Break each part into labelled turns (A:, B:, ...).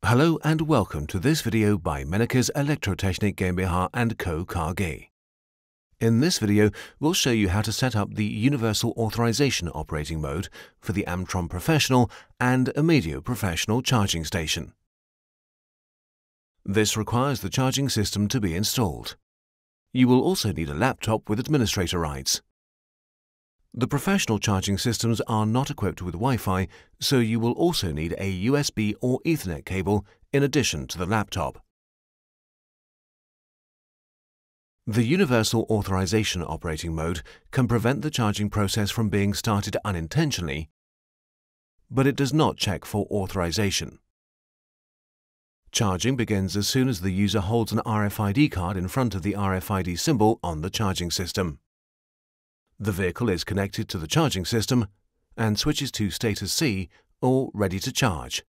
A: Hello and welcome to this video by MENNEKES Elektrotechnik GmbH & Co. KG. In this video, we'll show you how to set up the Universal Authorization operating mode for the AMTRON Professional and AMEDIO Professional charging station. This requires the charging system to be installed. You will also need a laptop with administrator rights. The professional charging systems are not equipped with Wi-Fi, so you will also need a USB or Ethernet cable in addition to the laptop. The Universal Authorization operating mode can prevent the charging process from being started unintentionally, but it does not check for authorization. Charging begins as soon as the user holds an RFID card in front of the RFID symbol on the charging system. The vehicle is connected to the charging system and switches to status C or ready to charge.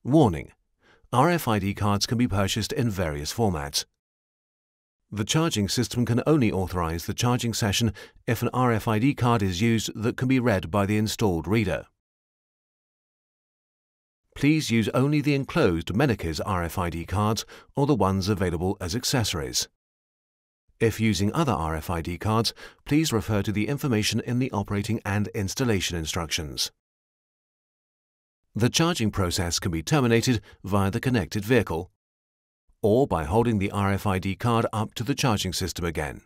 A: Warning: RFID cards can be purchased in various formats. The charging system can only authorize the charging session if an RFID card is used that can be read by the installed reader. Please use only the enclosed MENNEKES RFID cards or the ones available as accessories. If using other RFID cards, please refer to the information in the operating and installation instructions. The charging process can be terminated via the connected vehicle or by holding the RFID card up to the charging system again.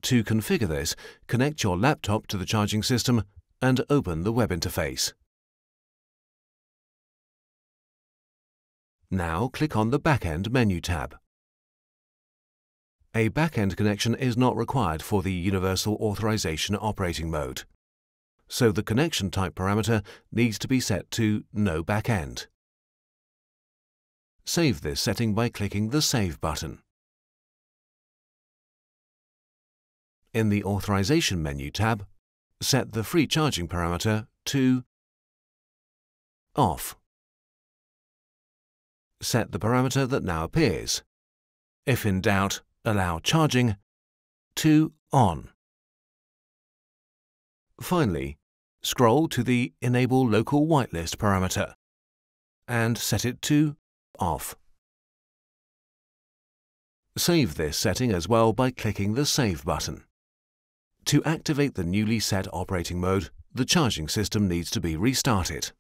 A: To configure this, connect your laptop to the charging system and open the web interface. Now click on the Backend menu tab. A backend connection is not required for the Universal Authorization operating mode, so the connection type parameter needs to be set to No Backend. Save this setting by clicking the Save button. In the Authorization menu tab, set the free charging parameter to Off. Set the parameter that now appears. If in doubt, allow charging to On. Finally, scroll to the Enable Local Whitelist parameter and set it to Off. Save this setting as well by clicking the Save button. To activate the newly set operating mode, the charging system needs to be restarted.